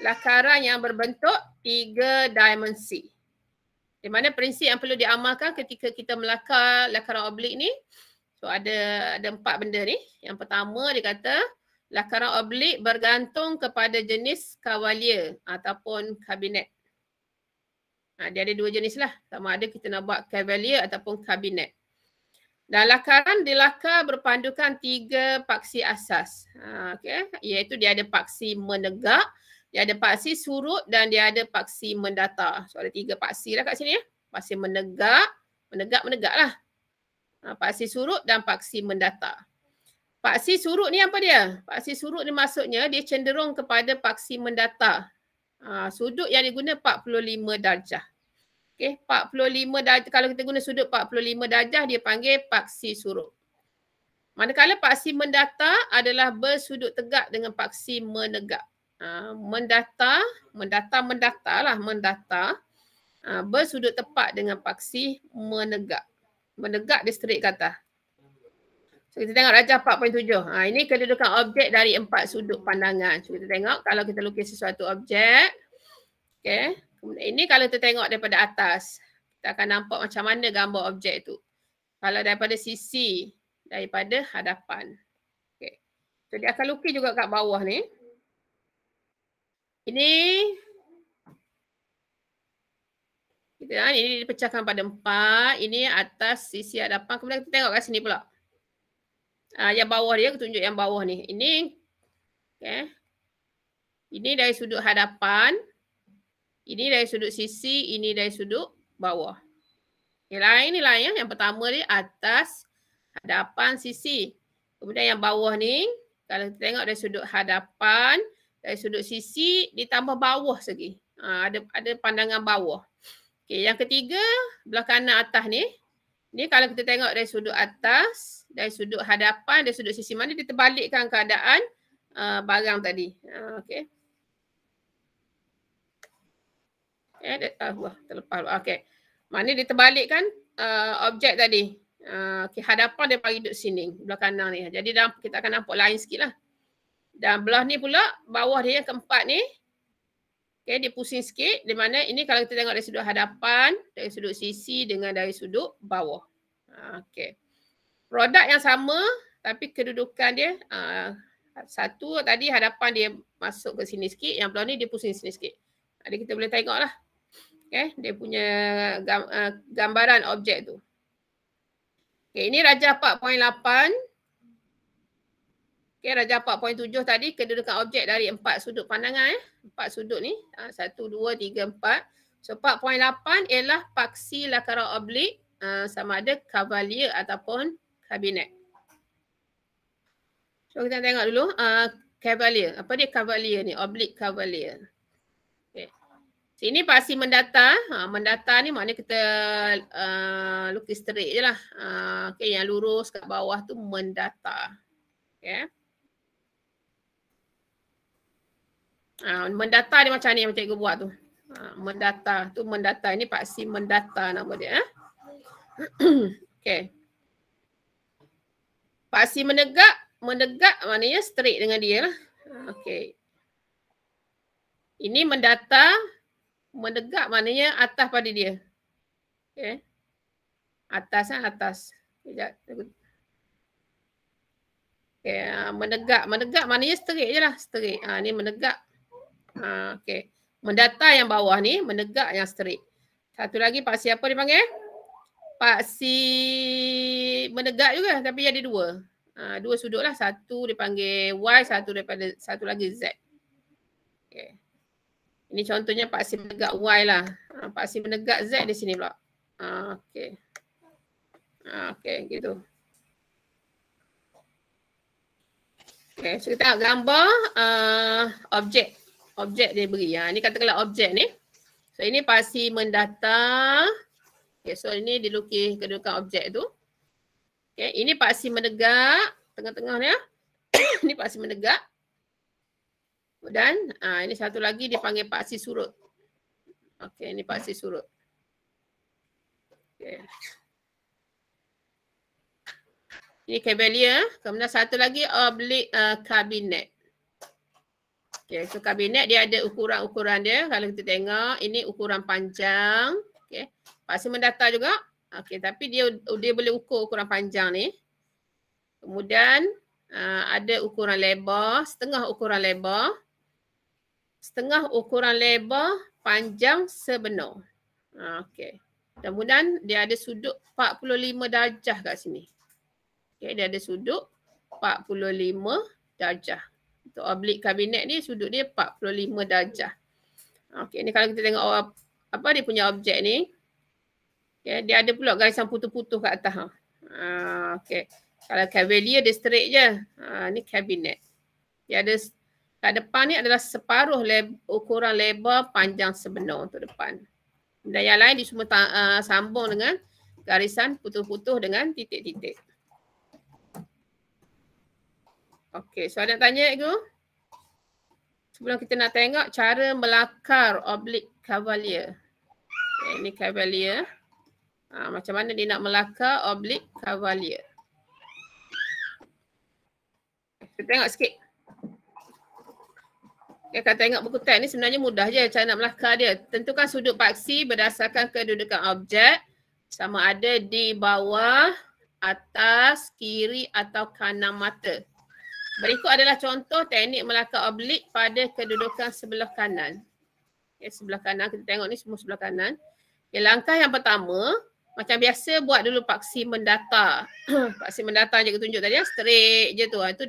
Lakaran yang berbentuk 3 dimensi. Di mana prinsip yang perlu diamalkan ketika kita melakar lakaran oblik ni. So ada 4 benda ni. Yang pertama dia kata lakaran oblik bergantung kepada jenis kavalir ataupun kabinet. Dia ada 2 jenis lah. Sama ada kita nak buat cavalier ataupun kabinet. Dan lakaran dilakar berpandukan 3 paksi asas. Okay. Iaitu dia ada paksi menegak, dia ada paksi surut dan dia ada paksi mendata. So ada 3 paksi lah kat sini ya. Paksi menegak lah. Paksi surut dan paksi mendata. Paksi surut ni apa dia? Paksi surut ni maksudnya dia cenderung kepada paksi mendata. Sudut yang diguna 45 darjah. Okay, 45 darjah. Kalau kita guna sudut 45 darjah, dia panggil paksi surut. Manakala paksi mendata adalah bersudut tegak dengan paksi menegak. Mendata bersudut tepat dengan paksi menegak. Menegak dia straight ke atas. So kita tengok rajah 4.7. Ini kedudukan objek dari 4 sudut pandangan. So kita tengok kalau kita lukis sesuatu objek. Okay. Ini kalau kita tengok daripada atas, kita akan nampak macam mana gambar objek tu. Kalau daripada sisi, daripada hadapan. Okay. So dia akan lukis juga kat bawah ni. Ini dipecahkan pada 4. Ini atas sisi hadapan. Kemudian kita tengok kat sini pula. Yang bawah dia, aku tunjuk yang bawah ni. Ini, okay. Ini dari sudut hadapan. Ini dari sudut sisi, ini dari sudut bawah. Okay, lain ya. Yang pertama ni atas, hadapan, sisi. Kemudian yang bawah ni, kalau kita tengok dari sudut hadapan, dari sudut sisi, ditambah bawah lagi. Ada pandangan bawah. Okay, yang ketiga, belah kanan atas ni. Ni kalau kita tengok dari sudut atas, dari sudut hadapan, dari sudut sisi mana, dia terbalikkan keadaan barang tadi. Okay. Terlepas. Okay. Mana dia terbalikkan objek tadi. Okay, hadapan dia bagi duduk sini, belah kanan ni. Jadi kita akan nampak lain sikit lah. Dan belah ni pula, bawah dia yang keempat ni. Okay, dia pusing sikit. Di mana ini kalau kita tengok dari sudut hadapan, dari sudut sisi dengan dari sudut bawah. Okay. Produk yang sama, tapi kedudukan dia, satu tadi hadapan dia masuk ke sini sikit, yang belah ni dia pusing sini sikit. Jadi kita boleh tengok lah. Okay, dia punya gambaran objek tu. Okay, ini rajah 4.8. Okay, rajah 4.7 tadi kedudukan objek dari 4 sudut pandangan. 4 sudut ni. 1, 2, 3, 4. So 4.8 ialah paksi lakaran oblik sama ada Cavalier ataupun kabinet. So kita tengok dulu. Cavalier. Apa dia Cavalier ni? Oblik Cavalier. Sini paksi mendata. Mendata ni maknanya kita lukis straight je lah. Okay, yang lurus kat bawah tu mendata. Okay. Mendata dia macam ni yang cikgu buat tu. Mendata. Tu mendata. Ini paksi mendata nama dia. Okay. Paksi menegak. Menegak maknanya straight dengan dia lah. Okay. Ini mendata. Menegak maknanya atas pada dia. Okay. Atas lah, atas. Sekejap. Okay. Menegak. Menegak maknanya straight je lah. Straight. Ni menegak. Okay. Mendata yang bawah ni. Menegak yang straight. Satu lagi paksi apa dia panggil? Paksi menegak juga. Tapi ada 2. 2 sudut lah. Satu dipanggil Y. Satu lagi Z. Okay. Ini contohnya paksi menegak Y lah. Paksi menegak Z di sini pula. Okay. Okay, gitu. Okay, so kita tengok gambar objek. Objek dia beri. Ini katakanlah objek ni. So ini paksi mendata. Okay, so ini dilukis kedudukan objek tu. Okay, ini paksi menegak. Tengah-tengah ni. Ini paksi menegak. Dan ini satu lagi dipanggil paksi surut. Okey, ini paksi surut. Okey. Ini Cavalier. Kemudian satu lagi oblik kabinet. Okey, so kabinet dia ada ukuran-ukuran dia. Kalau kita tengok, ini ukuran panjang. Okey, paksi mendata juga. Okey, tapi dia boleh ukur ukuran panjang ni. Kemudian ada ukuran lebar, setengah ukuran lebar. Setengah ukuran lebar, panjang sebenar. Okey. Kemudian dia ada sudut 45 darjah kat sini. Okay, dia ada sudut 45 darjah. Untuk oblik kabinet ni sudut dia 45 darjah. Okay, ni kalau kita tengok apa dia punya objek ni. Okay, dia ada pula garisan putus-putus kat atas. Okay. Kalau Cavalier dia straight je. Ni kabinet. Dia ada kat depan ni adalah separuh ukuran lebar panjang sebenar untuk depan. Dan yang lain dia semua sambung dengan garisan putus-putus dengan titik-titik. Okey, soalan nak tanya Cikgu? Sebelum kita nak tengok cara melakar oblik Cavalier. Okay, ini Cavalier. Macam mana dia nak melakar oblik Cavalier. Kita tengok sikit. Okay, kalau tengok buku teks ni sebenarnya mudah je cara nak melakar dia. Tentukan sudut paksi berdasarkan kedudukan objek sama ada di bawah, atas, kiri atau kanan mata. Berikut adalah contoh teknik melakar oblik pada kedudukan sebelah kanan. Okay, sebelah kanan kita tengok ni semua sebelah kanan. Okay, langkah yang pertama, macam biasa buat dulu paksi mendatar. Paksi mendatar je tunjuk tadi, straight je tu. Itu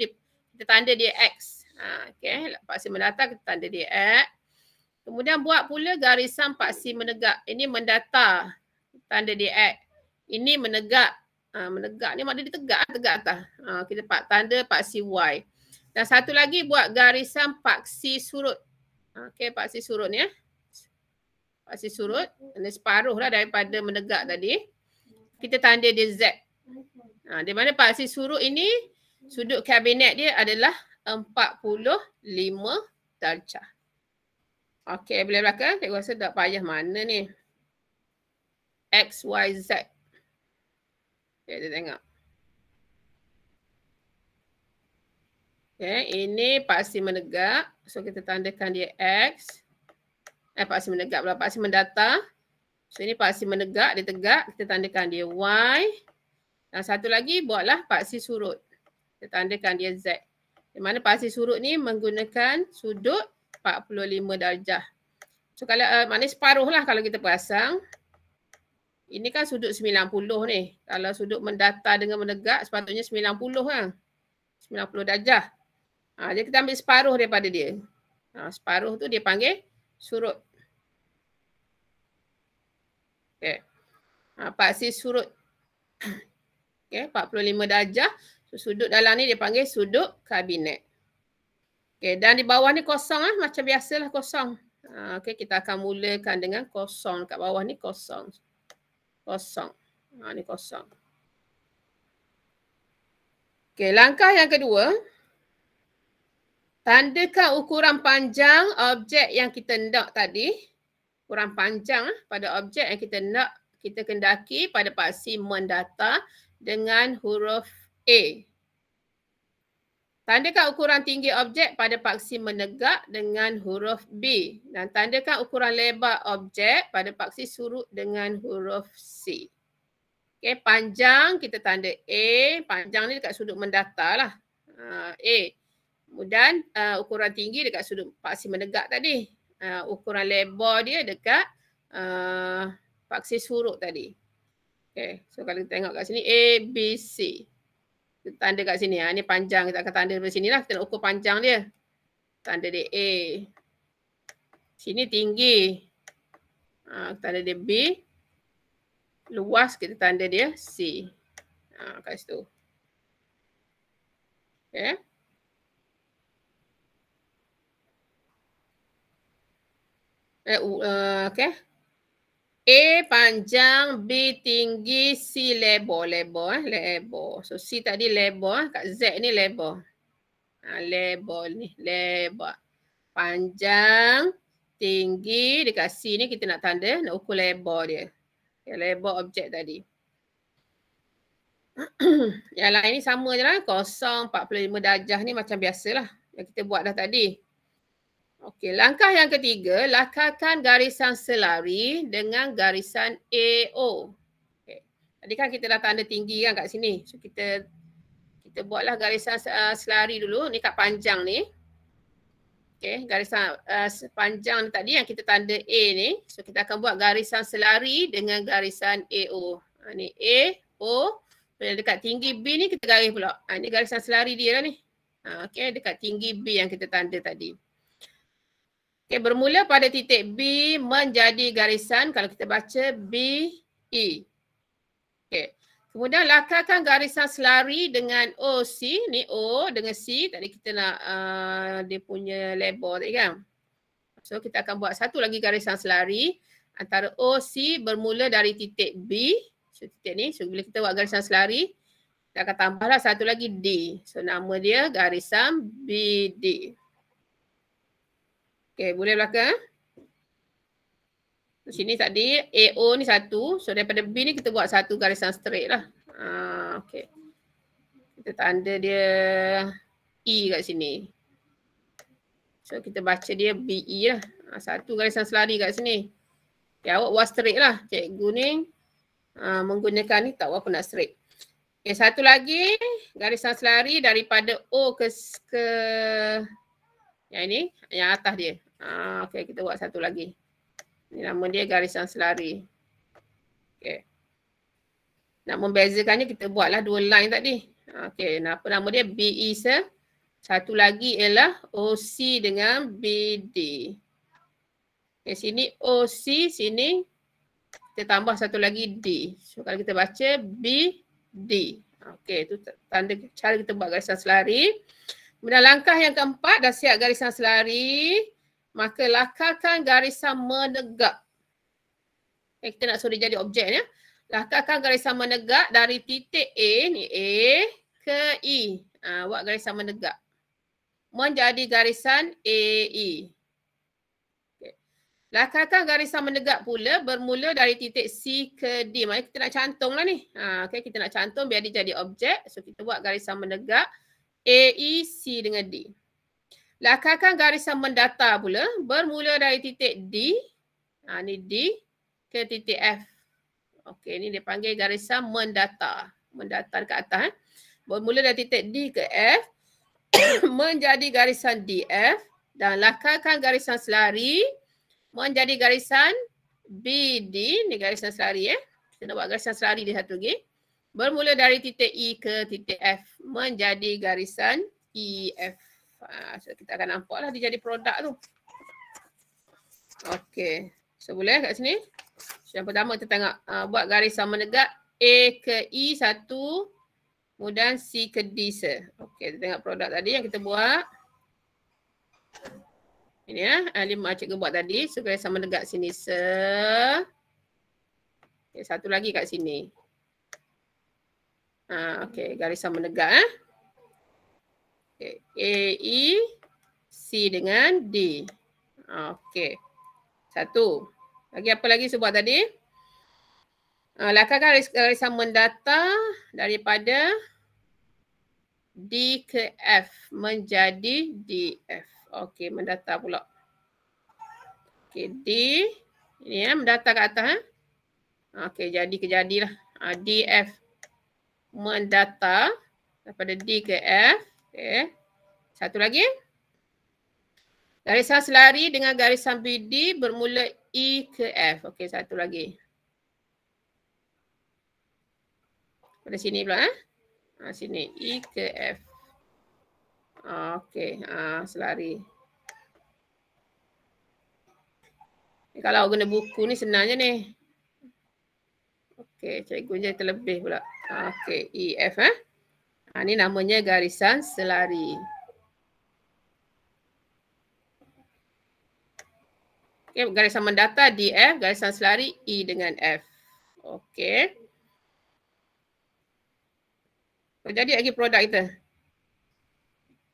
kita tanda dia X. Okay, paksi mendatar kita tanda dia X. Kemudian buat pula garisan paksi menegak. Ini mendatar, tanda dia X. Ini menegak. Menegak ni maknanya dia tegak atas. Kita tanda paksi Y. Dan satu lagi buat garisan paksi surut. Okey, paksi surut ni ya. Paksi surut. Ini separuh lah daripada menegak tadi. Kita tanda dia Z. Di mana paksi surut ini sudut kabinet dia adalah 45 darjah. Okey, boleh belakang. Cikgu rasa tak payah mana ni. X, Y, Z. Okay, kita tengok. Okay, ini paksi menegak. So, kita tandakan dia X. Paksi menegak pula, paksi mendatar. So, ini paksi menegak, dia tegak. Kita tandakan dia Y. Dan satu lagi, buatlah paksi surut. Kita tandakan dia Z. Di mana paksi surut ni menggunakan sudut 45 darjah. So, kalau maknanya separuh lah kalau kita pasang. Ini kan sudut 90 ni. Kalau sudut mendatar dengan menegak sepatutnya 90 lah. 90 darjah. Jadi kita ambil separuh daripada dia. Separuh tu dia panggil surut. Okay. Paksi surut. Okay, 45 darjah. So, sudut dalam ni dia panggil sudut kabinet. Okay, dan di bawah ni kosong lah. Macam biasalah kosong. Okay, kita akan mulakan dengan kosong. Kat bawah ni kosong. Kosong. Ni kosong. Okey, langkah yang kedua. Tandakan ukuran panjang objek yang kita nak tadi. Ukuran panjang pada objek yang kita nak kita kendaki pada paksi mendatar dengan huruf A. Tandakan ukuran tinggi objek pada paksi menegak dengan huruf B. Dan tandakan ukuran lebar objek pada paksi surut dengan huruf C. Okey, panjang kita tanda A. Panjang ni dekat sudut mendatar lah. A. Kemudian ukuran tinggi dekat sudut paksi menegak tadi. Ukuran lebar dia dekat paksi surut tadi. Okey, so kalau kita tengok kat sini A, B, C. Kita tanda kat sini. Ni panjang. Kita akan tanda dari sini lah. Kita nak ukur panjang dia. Tanda dia A. Sini tinggi. Tanda dia B. Luas kita tanda dia C. Kat situ. Okay. Okay. A panjang, B tinggi, C lebar. Lebar. So C tadi lebar. Kat Z ni lebar. Lebar ni. Lebar. Panjang, tinggi. Dekat C ni kita nak tanda. Nak ukur lebar dia. Lebar objek tadi. Yang lain ni sama je lah. 0, 45 darjah ni macam biasalah. Yang kita buat dah tadi. Okey, langkah yang ketiga, lakarkan garisan selari dengan garisan AO. Okay. Tadi kan kita dah tanda tinggi kan kat sini. So kita buatlah garisan selari dulu. Ni kat panjang ni. Okey, garisan panjang ni tadi yang kita tanda A ni. So kita akan buat garisan selari dengan garisan AO. Ni A, O. Dekat tinggi B ni kita garis pula. Ini garisan selari dia lah ni. Okey, dekat tinggi B yang kita tanda tadi. Okey, bermula pada titik B menjadi garisan, kalau kita baca B, E. Okey. Kemudian lakarkan garisan selari dengan OC, ni O dengan C. Tadi kita nak dia punya label tadi kan. So kita akan buat satu lagi garisan selari antara OC bermula dari titik B. So titik ni, so bila kita buat garisan selari, kita akan tambahlah satu lagi D. So nama dia garisan BD. Okey, boleh belakang. So, sini tadi AO ni satu. So daripada B ni kita buat satu garisan straight lah. Okey. Kita tanda dia E kat sini. So kita baca dia BE lah. Satu garisan selari kat sini. Okay, awak buat straight lah. Cikgu ni menggunakan ni tak apa nak straight. Okay, satu lagi garisan selari daripada O ke yang ini, yang atas dia. Okay, kita buat satu lagi. Ini nama dia garisan selari. Okay. Nak membezakannya kita buatlah dua line tadi. Okay, apa nama dia? BE satu lagi ialah OC dengan BD. Okay, sini OC, sini kita tambah satu lagi D. So kalau kita baca BD. Okay, itu tanda cara kita buat garisan selari. Kemudian langkah yang keempat, dah siap garisan selari. Maka lakarkan garisan menegak. Okay, kita nak suruh jadi objek ya. Lakarkan garisan menegak dari titik A, ni A ke E. Buat garisan menegak. Menjadi garisan AE. Okay. Lakarkan garisan menegak pula bermula dari titik C ke D. Maksudnya kita nak cantum lah ni. Okay, kita nak cantum biar dia jadi objek. So kita buat garisan menegak AE, C dengan D. Lakarkan garisan mendatar pula bermula dari titik D, ni D ke titik F. Okey, ni dia panggil garisan mendatar. Mendatar ke atas. Bermula dari titik D ke F menjadi garisan DF dan lakarkan garisan selari menjadi garisan BD. Ni garisan selari Kita nak buat garisan selari dia satu lagi. Bermula dari titik E ke titik F menjadi garisan EF. So kita akan nampak lah dia jadi produk tu. Okey. So boleh kat sini. So, yang pertama kita tengok buat garisan menegak A ke E satu. Kemudian C ke D se. Okey, kita tengok produk tadi yang kita buat. Ini 5 cikgu buat tadi. So garisan menegak sini se. Okey, satu lagi kat sini. Okey, garisan menegak Okay. A, E, C dengan D. Okey. Satu. Lagi apa lagi saya buat tadi? Lakarkan garisan mendatar daripada D ke F menjadi DF. Okey, mendatar pula. Okey, D. Ini mendatar ke atas. Okey, jadilah. DF mendatar daripada D ke F. Okay. Satu lagi. Garisan selari dengan garisan BD bermula E ke F. Okey, satu lagi. Pada sini pula sini E ke F. Okey, selari. Kalau guna buku ni senangnya ni. Okey, cikgu je terlebih pula. Okey, E F ni namanya garisan selari. Okay, garisan mendatar DF, garisan selari E dengan F. Okey. So, jadi lagi produk kita.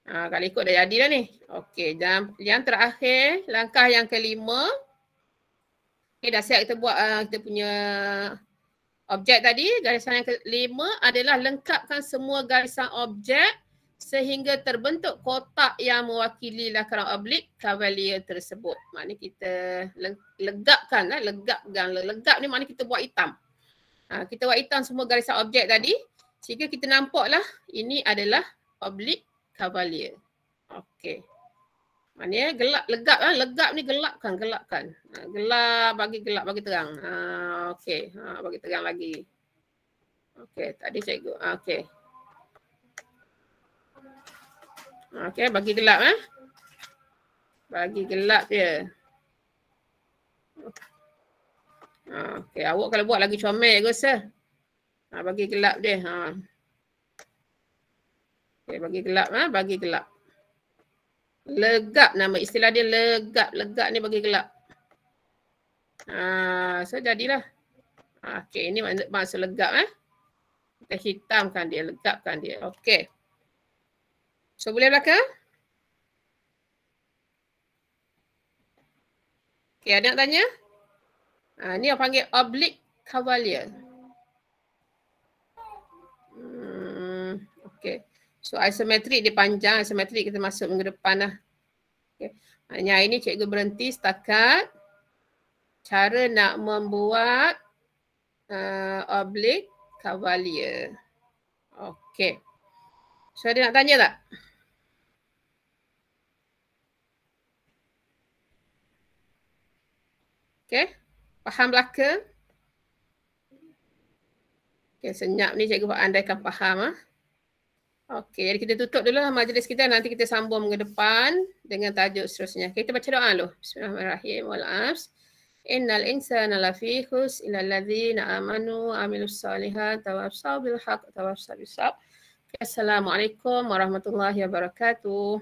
Kalau ikut dah jadi dah ni. Okey, dan yang terakhir, langkah yang kelima. Okay, dah siap kita buat kita punya objek tadi. Garisan yang kelima adalah lengkapkan semua garisan objek sehingga terbentuk kotak yang mewakili lakaran oblik Cavalier tersebut. Maknanya kita legapkan. Legap ni maknanya kita buat hitam. Kita buat hitam semua garisan objek tadi sehingga kita nampaklah ini adalah oblik Cavalier. Okey. Maknanya gelap, legap lah. Legap ni gelapkan. Gelap bagi terang. Okey. Bagi terang lagi. Okey, tadi cikgu. Okey. Okey, bagi gelap Bagi gelap dia. Okey, awak kalau buat lagi comel ke sah? Bagi gelap dia. Okey, bagi gelap bagi gelap. Legap nama istilah dia, legap. Legap ni bagi gelap. So jadilah. Okey, ini maksud legap Kita hitamkan dia, legapkan dia. Okey. So boleh belakang? Okey, ada nak tanya? Ni yang panggil oblique cavalier. Okey. So isometrik dia panjang, isometrik kita masuk minggu depan lah. Okay. Yang ini cikgu berhenti setakat cara nak membuat oblique cavalier. Okey. So ada nak tanya tak? Okey. Faham belaka? Okey, senyap ni cikgu andaikan faham Okey, jadi kita tutup dulu majlis kita. Nanti kita sambung ke depan dengan tajuk seterusnya. Kita baca doa dulu. Bismillahirrahmanirrahim. Wal-'asr. Innal insana lafi khusr illa alladzina amanu wa amilus solihat tawassaw bil haqq tawassaw bis sabr. Assalamualaikum warahmatullahi wabarakatuh.